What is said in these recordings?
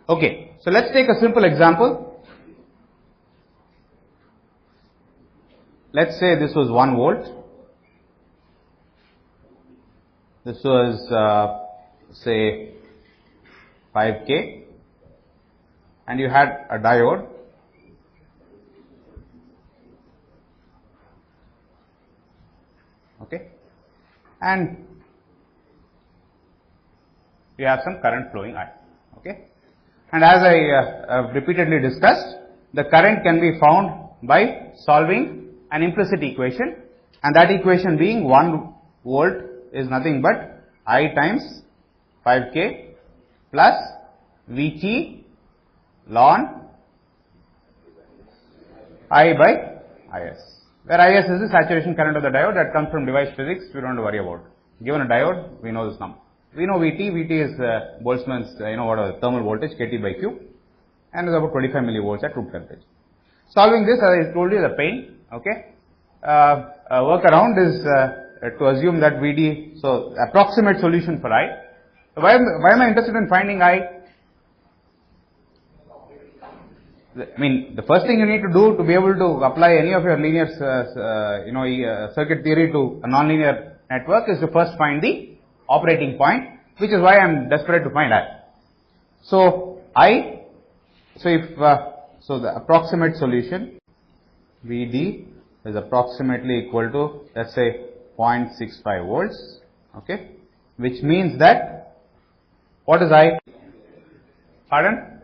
Okay, so let's take a simple example. Let's say this was 1 volt. This was say 5K, and you had a diode. Okay, and you have some current flowing I. Okay, and as I repeatedly discussed, the current can be found by solving an implicit equation, and that equation being 1 volt is nothing but I times 5K plus Vt ln I by Is, where Is is the saturation current of the diode. That comes from device physics, we don't have to worry about it. Given a diode, we know this number. We know Vt is Boltzmann's, whatever, thermal voltage, Kt by Q, and is about 25 millivolts at room temperature. Solving this, as I told you, the pain, okay. Workaround is to assume that Vd, so approximate solution for I. So why am I interested in finding I? I mean, the first thing you need to do to be able to apply any of your linear, circuit theory to a nonlinear network is to first find the operating point, which is why I am desperate to find I. So so the approximate solution Vd is approximately equal to, let's say, 0.65 volts, okay, which means that, what is I? Pardon?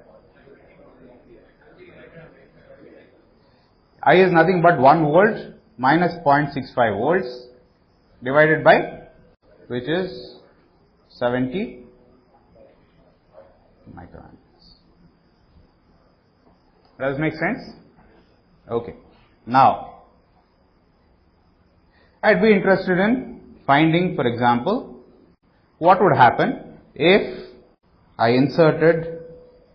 I is nothing but 1 volt minus 0.65 volts divided by, which is 70 microamps. Does it make sense? Okay. Now, I'd be interested in finding, for example, what would happen if I inserted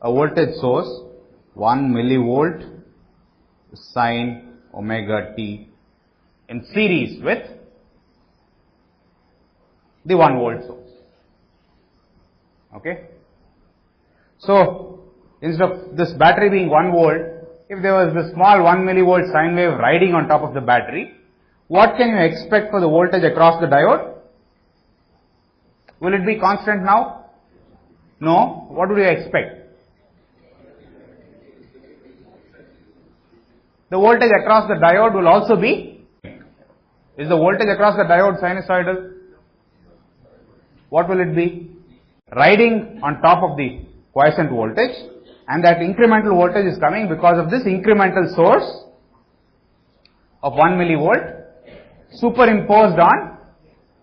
a voltage source 1 millivolt sine omega t in series with the 1 volt source. Okay. So, instead of this battery being 1 volt, if there was the small 1 millivolt sine wave riding on top of the battery, what can you expect for the voltage across the diode? Will it be constant now? No. What would you expect? The voltage across the diode will also be, is the voltage across the diode sinusoidal? What will it be? Riding on top of the quiescent voltage, and that incremental voltage is coming because of this incremental source of 1 millivolt superimposed on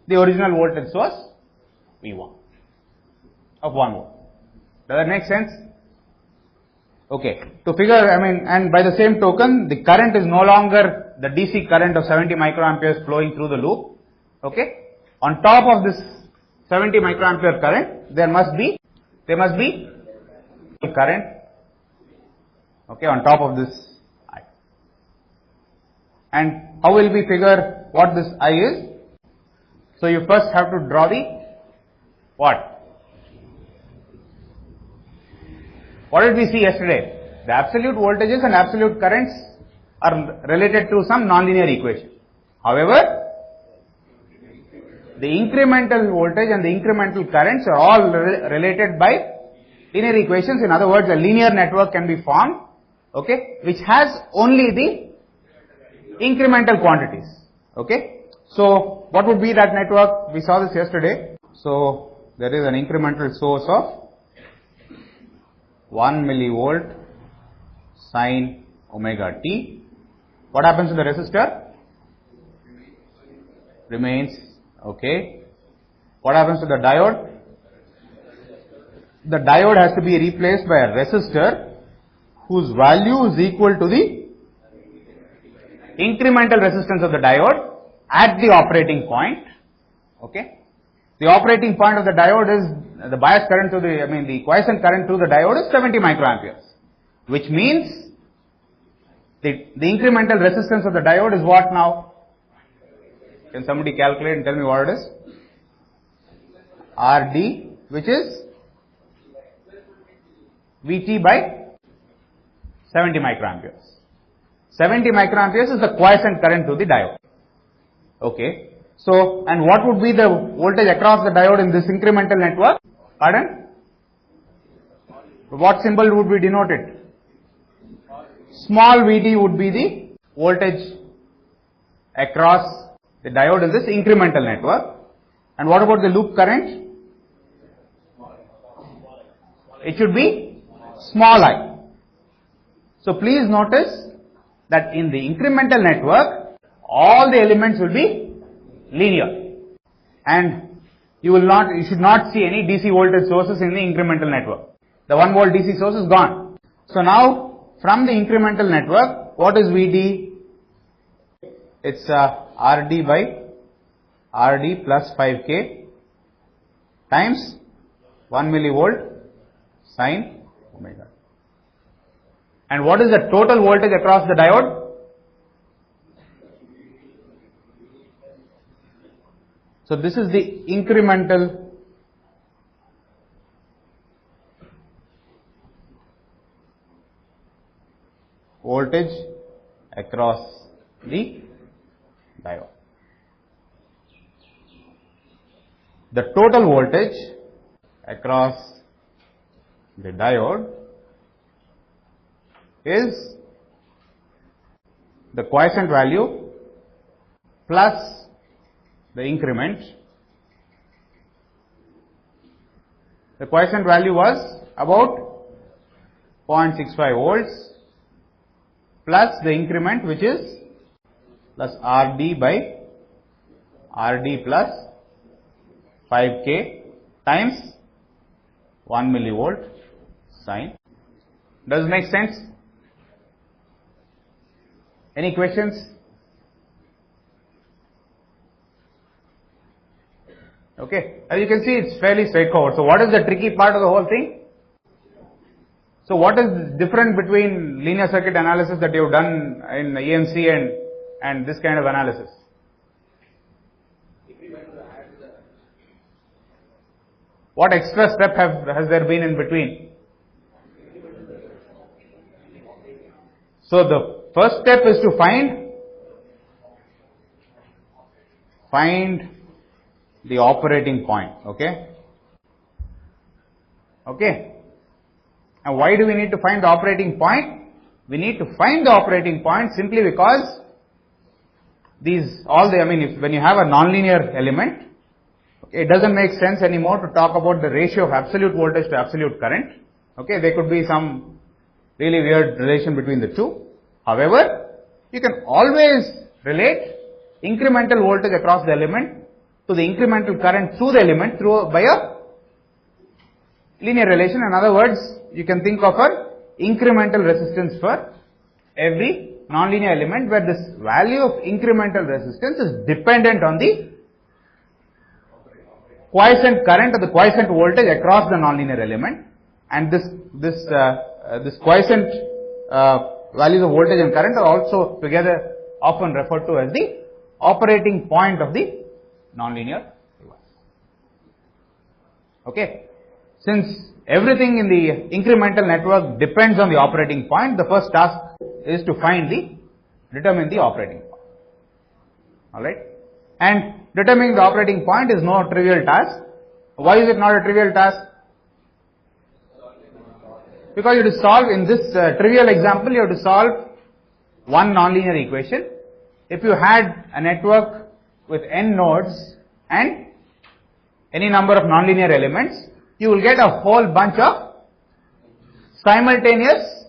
the original voltage source V1 of 1 volt. Does that make sense? Okay. To figure, and by the same token, the current is no longer the DC current of 70 microamperes flowing through the loop. Okay. On top of this 70 microampere current, there must be current. Okay, on top of this I. And how will we figure what this I is? So you first have to draw the what? What did we see yesterday? The absolute voltages and absolute currents are related to some nonlinear equation. However, the incremental voltage and the incremental currents are all related by linear equations. In other words, a linear network can be formed, okay, which has only the incremental quantities. Okay. So what would be that network? We saw this yesterday. So there is an incremental source of 1 millivolt sine omega t. What happens to the resistor? Remains. Okay. What happens to the diode? The diode has to be replaced by a resistor whose value is equal to the incremental resistance of the diode at the operating point. Okay. The operating point of the diode is the bias current to the quiescent current through the diode is 70 microamperes, which means the incremental resistance of the diode is what now? Can somebody calculate and tell me what it is? RD, which is Vt by 70 microamperes. 70 microamperes is the quiescent current to the diode. Okay. So, and what would be the voltage across the diode in this incremental network? Pardon? What symbol would be denoted? Small Vt would be the voltage across the diode in this incremental network. And what about the loop current? It should be small I. So please notice that in the incremental network, all the elements will be linear, and you should not see any DC voltage sources in the incremental network. The 1 volt DC source is gone. So now from the incremental network, what is Vd? It's Rd by Rd plus 5k times 1 millivolt sine omega. And what is the total voltage across the diode? So this is the incremental voltage across the diode. The total voltage across the diode is the quiescent value plus the increment. The quiescent value was about 0.65 volts plus the increment, which is plus Rd by Rd plus 5k times 1 millivolt sine. Does it make sense? Any questions? Okay, as you can see, it's fairly straightforward. So what is the tricky part of the whole thing? So what is different between linear circuit analysis that you've done in EMC and this kind of analysis? What extra step has there been in between? So the first step is to find the operating point. Okay. And why do we need to find the operating point? We need to find the operating point simply because when you have a nonlinear element, it doesn't make sense anymore to talk about the ratio of absolute voltage to absolute current. Okay, there could be some really weird relation between the two. However, you can always relate incremental voltage across the element to the incremental current through the element by a linear relation. In other words, you can think of an incremental resistance for every nonlinear element, where this value of incremental resistance is dependent on the quiescent current or the quiescent voltage across the nonlinear element, and this quiescent values of voltage and current are also together often referred to as the operating point of the nonlinear device. Okay, since everything in the incremental network depends on the operating point, the first task is to determine the operating point. Alright, and determining the operating point is no trivial task. Why is it not a trivial task? Because you have to solve, in this trivial example, you have to solve one nonlinear equation. If you had a network with n nodes and any number of nonlinear elements, you will get a whole bunch of simultaneous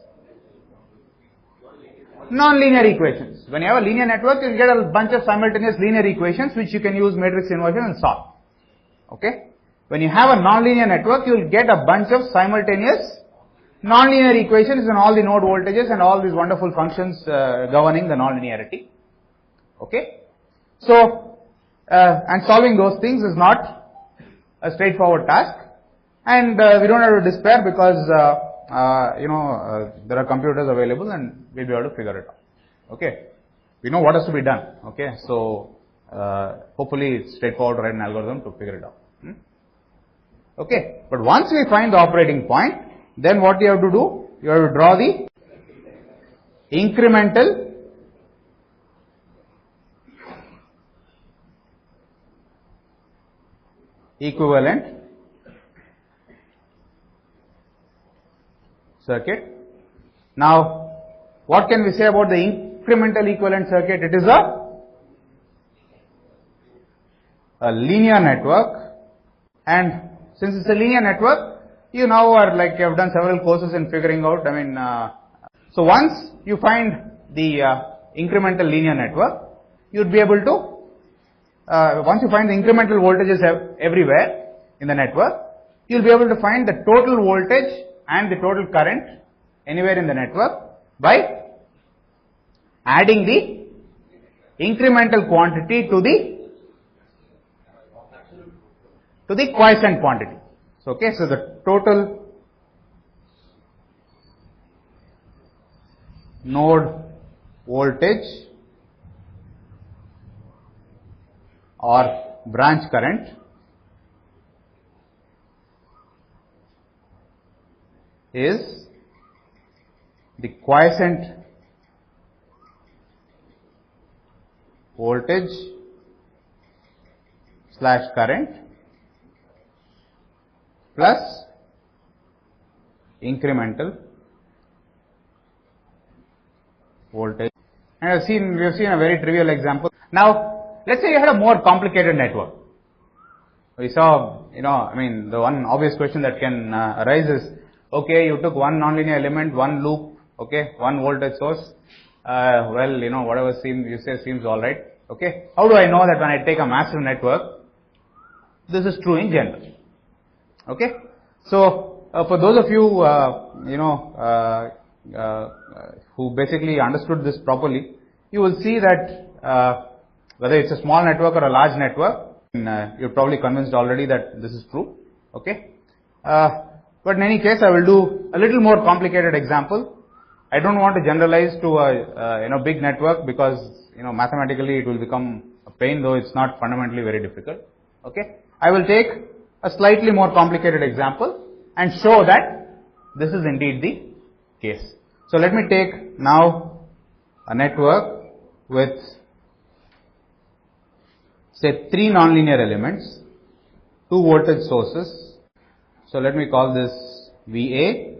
nonlinear equations. When you have a linear network, you will get a bunch of simultaneous linear equations which you can use matrix inversion and solve. Okay? When you have a nonlinear network, you will get a bunch of simultaneous nonlinear equations and all the node voltages and all these wonderful functions governing the nonlinearity. Okay? So, and solving those things is not a straightforward task, and we don't have to despair because there are computers available and we'll be able to figure it out. Okay? We know what has to be done. Okay? So, hopefully it's straightforward to write an algorithm to figure it out. Okay? But once we find the operating point, then what you have to do? You have to draw the incremental equivalent circuit. Now, what can we say about the incremental equivalent circuit? It is a linear network, and since it's a linear network, you now are like you have done several courses in figuring out. So once you find the incremental linear network, you would be able to once you find the incremental voltages everywhere in the network, you will be able to find the total voltage and the total current anywhere in the network by adding the incremental quantity to the quiescent quantity. So, okay, so the total node voltage or branch current is the quiescent voltage / current plus incremental voltage. And we have seen a very trivial example. Now, let's say you had a more complicated network. We saw, the one obvious question that can arise is, okay, you took one nonlinear element, one loop, okay, one voltage source. Whatever you say seems all right. Okay, how do I know that when I take a massive network, this is true in general? Okay, so for those of you who basically understood this properly, you will see that whether it's a small network or a large network, you're probably convinced already that this is true. Okay, but in any case, I will do a little more complicated example. I don't want to generalize to a big network because mathematically it will become a pain, though it's not fundamentally very difficult. Okay, I will take a slightly more complicated example and show that this is indeed the case. So let me take now a network with say 3 nonlinear elements, 2 voltage sources. So let me call this VA,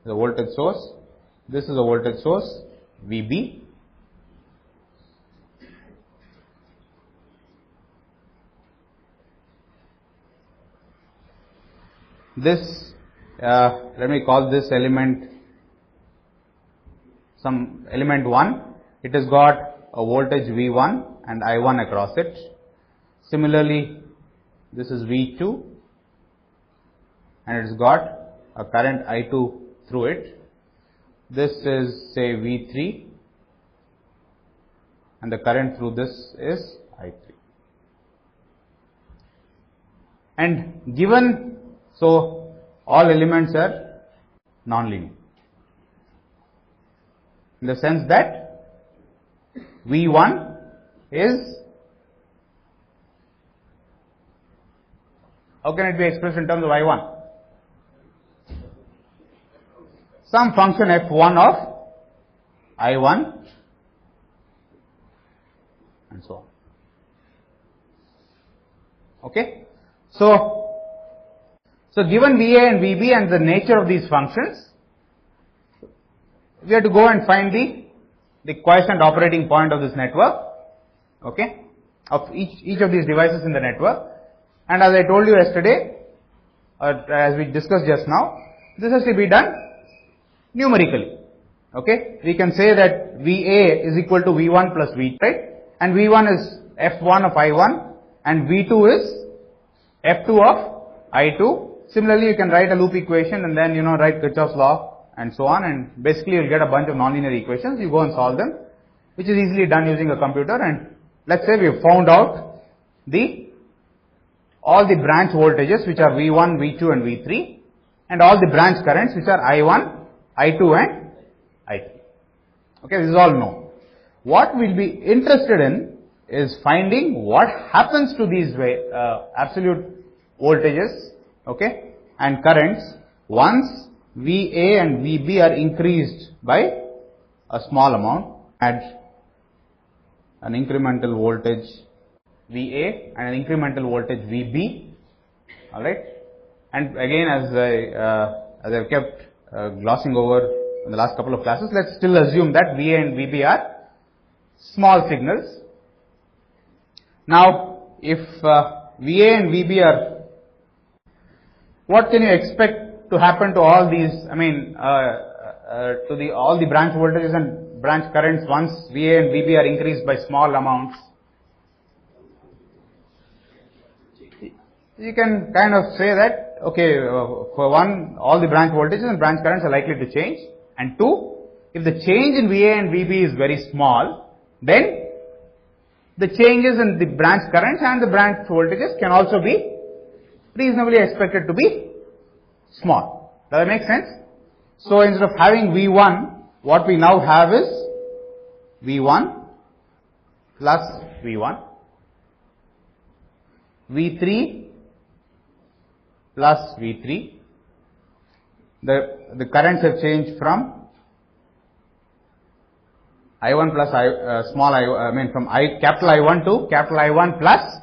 the voltage source. This is a voltage source, VB. This, let me call this element some element 1. It has got a voltage V1 and I1 across it. Similarly, this is V2 and it's got a current I2 through it. This is say V3 and the current through this is I3. And given, so all elements are nonlinear in the sense that V1 is, how can it be expressed in terms of I1? Some function f1 of I1 and so on. Okay, so given VA and VB and the nature of these functions, we have to go and find the quiescent operating point of this network, okay, of each of these devices in the network. And as I told you yesterday, or as we discussed just now, this has to be done numerically. Okay, we can say that VA is equal to V1 plus V2, right? And V1 is F1 of I1 and V2 is F2 of I2. Similarly, you can write a loop equation and then write Kirchhoff's law and so on, and basically you'll get a bunch of nonlinear equations. You go and solve them, which is easily done using a computer. And let's say we have found out all the branch voltages, which are V1, V2 and V3, and all the branch currents, which are I1, I2 and I3. Okay, this is all known. What we'll be interested in is finding what happens to these absolute voltages, okay, and currents once VA and VB are increased by a small amount. Add an incremental voltage VA and an incremental voltage VB. All right. And again, as I've kept glossing over in the last couple of classes, let's still assume that VA and VB are small signals. Now, if VA and VB are, what can you expect to happen to all these? I mean, to all the branch voltages and branch currents once VA and VB are increased by small amounts? You can kind of say that, okay, for one, all the branch voltages and branch currents are likely to change, and two, if the change in VA and VB is very small, then the changes in the branch currents and the branch voltages can also be reasonably expected to be small. Does that make sense? So instead of having V1, what we now have is V1 plus V1, V3 plus V3. The currents have changed from I1 plus small I mean from capital I1 to capital I1 plus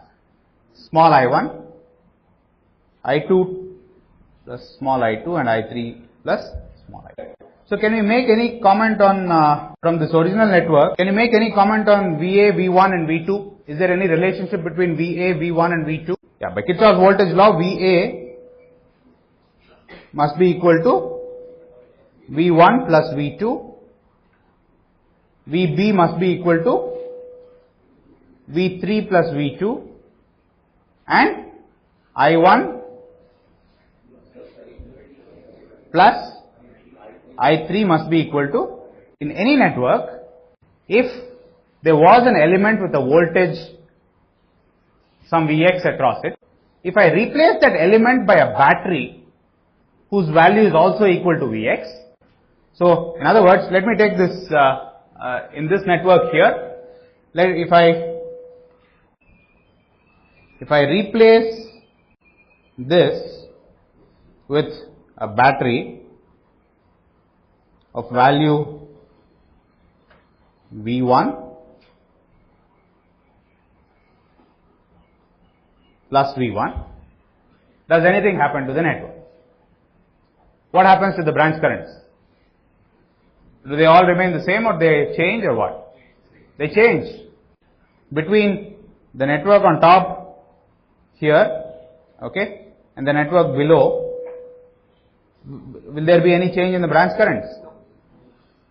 small I1, I2 plus small I2, and I3 plus small I3. So can we make any comment on from this original network? Can you make any comment on VA, V1 and V2? Is there any relationship between VA, V1 and V2? Yeah, by Kirchhoff's voltage law, VA must be equal to V1 plus V2. VB must be equal to V3 plus V2, and I1 plus I3 must be equal to, in any network, if there was an element with a voltage, some Vx across it, if I replace that element by a battery whose value is also equal to Vx. So, in other words, let me take this in this network here. If I replace this with a battery of value V1 plus V1, does anything happen to the network? What happens to the branch currents? Do they all remain the same, or they change, or what? They change. Between the network on top here, okay, and the network below, will there be any change in the branch currents?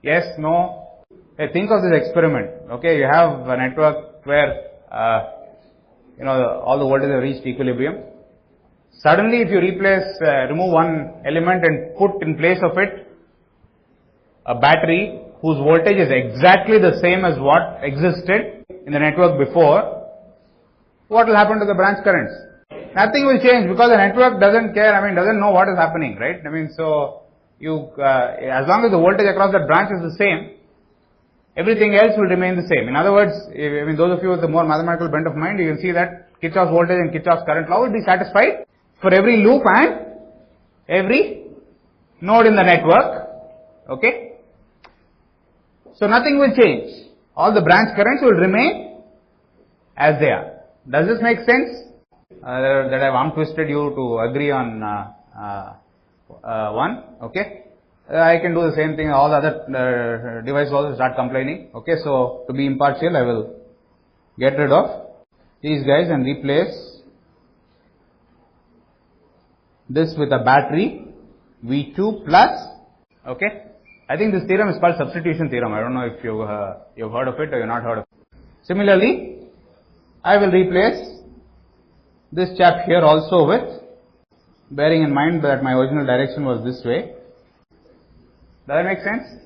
Yes, no? Hey, think of this experiment. Okay, you have a network where all the voltages have reached equilibrium. Suddenly, if you remove one element and put in place of it a battery whose voltage is exactly the same as what existed in the network before, what will happen to the branch currents? Nothing will change, because the network doesn't care, doesn't know what is happening, right? So as long as the voltage across that branch is the same, everything else will remain the same. In other words, those of you with the more mathematical bent of mind, you can see that Kirchhoff's voltage and Kirchhoff's current law will be satisfied for every loop and every node in the network. Okay? So nothing will change. All the branch currents will remain as they are. Does this make sense? That I have arm twisted you to agree on one. Okay? I can do the same thing. All the other devices also start complaining. Okay? So to be impartial, I will get rid of these guys and replace this with a battery V2 plus. Okay? I think this theorem is called substitution theorem. I don't know if you've heard of it or you've not heard of it. Similarly, I will replace this chap here also with, bearing in mind that my original direction was this way. Does that make sense?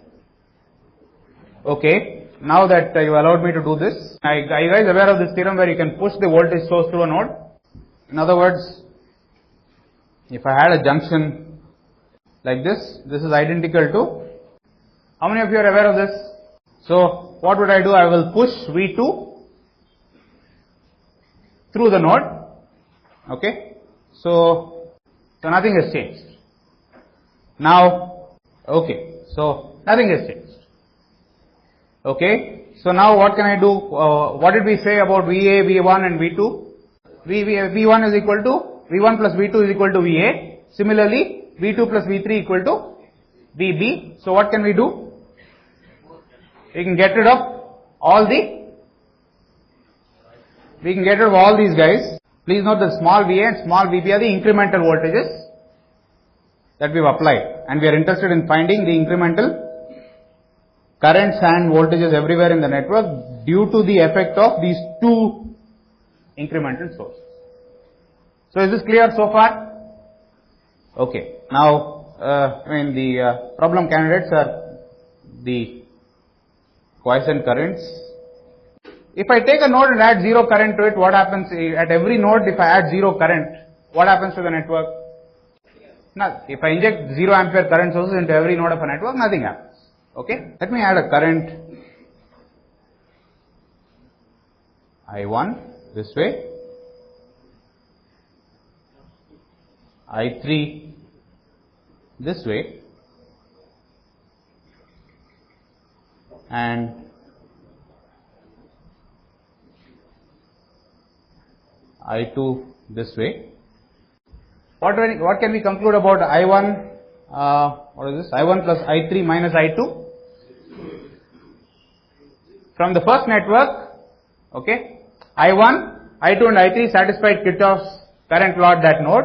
Okay. Now that you allowed me to do this, are you guys aware of this theorem where you can push the voltage source through a node? In other words, if I had a junction like this, this is identical to, how many of you are aware of this? So what would I do? I will push V2 through the node. Okay. So nothing has changed. Now Okay, so nothing has changed. Okay, so now what can I do? What did we say about VA, V1 and V2? V1 is equal to V1 plus V2 is equal to VA. Similarly, V2 plus V3 equal to VB. So what can we do? We can get rid of all these guys. Please note that small VA and small VB are the incremental voltages that we've applied, and we are interested in finding the incremental currents and voltages everywhere in the network due to the effect of these two incremental sources. So is this clear so far? Okay. Now, the problem candidates are the quiescent currents. If I take a node and add zero current to it, what happens at every node? If I add zero current, what happens to the network? Now, if I inject 0 ampere current sources into every node of a network, nothing happens. Okay, let me add a current I1 this way, I3 this way, and I2 this way. What can we conclude about I1? What is this? I1 plus I3 minus I2. From the first network, okay, I1, I2 and I3 satisfied Kirchhoff's current law at that node.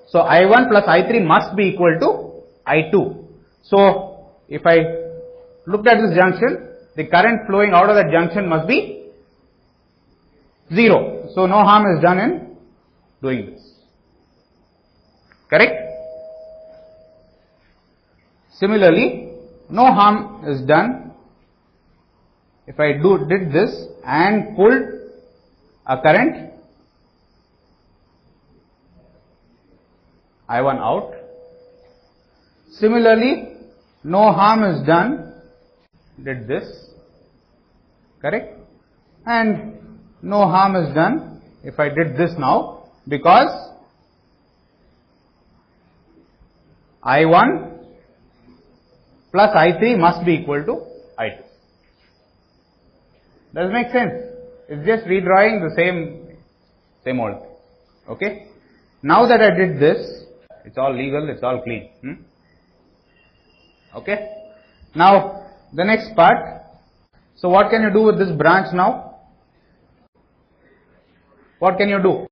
So I1 plus I3 must be equal to I2. So if I looked at this junction, the current flowing out of that junction must be 0. So no harm is done in doing this. Correct? Similarly, no harm is done if I did this and pulled a current I1 out. Similarly, no harm is done, did this, correct? And no harm is done if I did this now, because I1 plus I3 must be equal to I2. Does it make sense? It's just redrawing the same old thing. Okay? Now that I did this, it's all legal, it's all clean. Okay? Now, the next part. So what can you do with this branch now? What can you do?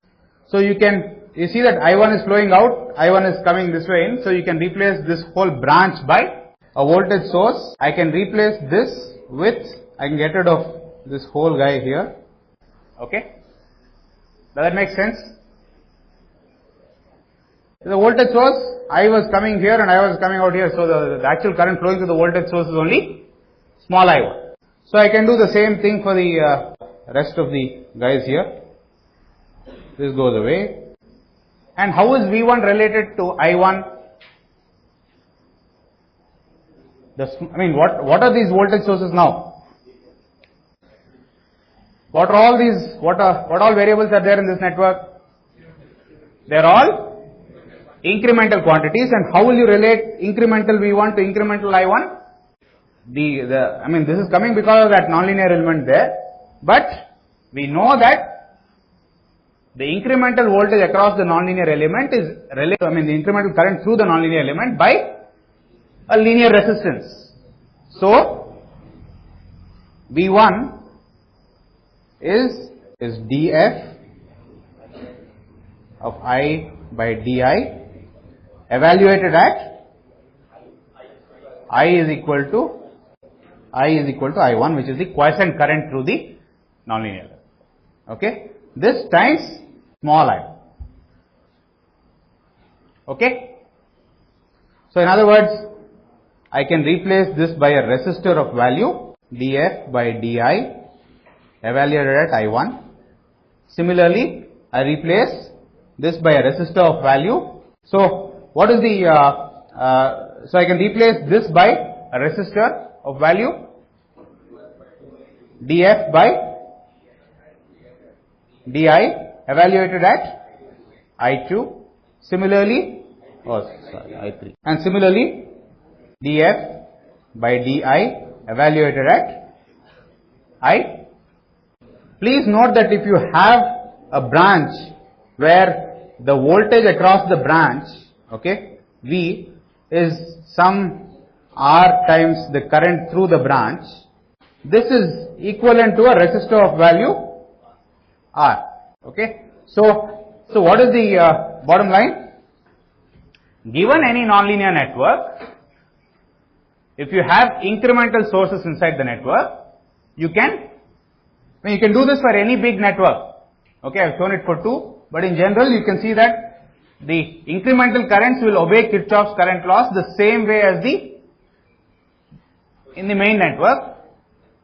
So you see that I1 is flowing out, I1 is coming this way in, so you can replace this whole branch by a voltage source. I can replace this with, I can get rid of this whole guy here. Okay? Does that make sense? The voltage source, I was coming here and I was coming out here, so the actual current flowing through the voltage source is only small I1. So I can do the same thing for the rest of the guys here. This goes away. And how is V1 related to I1? What are these voltage sources now? What all variables are there in this network? They are all incremental quantities. And how will you relate incremental V1 to incremental I1? This is coming because of that nonlinear element there. But we know that the incremental voltage across the nonlinear element is related, the incremental current through the nonlinear element by a linear resistance. So V1 is dF of I by di evaluated at I is equal to I1, which is the quiescent current through the nonlinear. Okay, this times small I. Okay, so in other words, I can replace this by a resistor of value dF by di evaluated at I1. Similarly, I replace this by a resistor of value. So what is the so I can replace this by a resistor of value dF by di evaluated at I2. Similarly, I3. And similarly, df by di evaluated at I. Please note that if you have a branch where the voltage across the branch, okay, V is some R times the current through the branch, this is equivalent to a resistor of value R. Okay. So what is the bottom line? Given any nonlinear network, if you have incremental sources inside the network, you can do this for any big network. Okay, I have shown it for 2, but in general you can see that the incremental currents will obey Kirchhoff's current laws the same way as in the main network.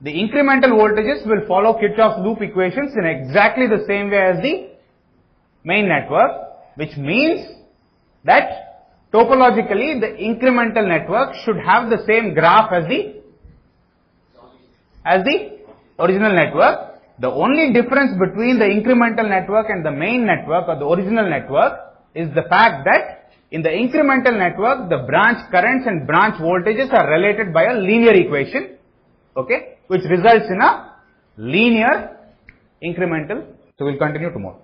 The incremental voltages will follow Kirchhoff's loop equations in exactly the same way as the main network, which means that topologically the incremental network should have the same graph as the original network. The only difference between the incremental network and the main network or the original network is the fact that in the incremental network the branch currents and branch voltages are related by a linear equation, okay, which results in a linear incremental. So we'll continue tomorrow.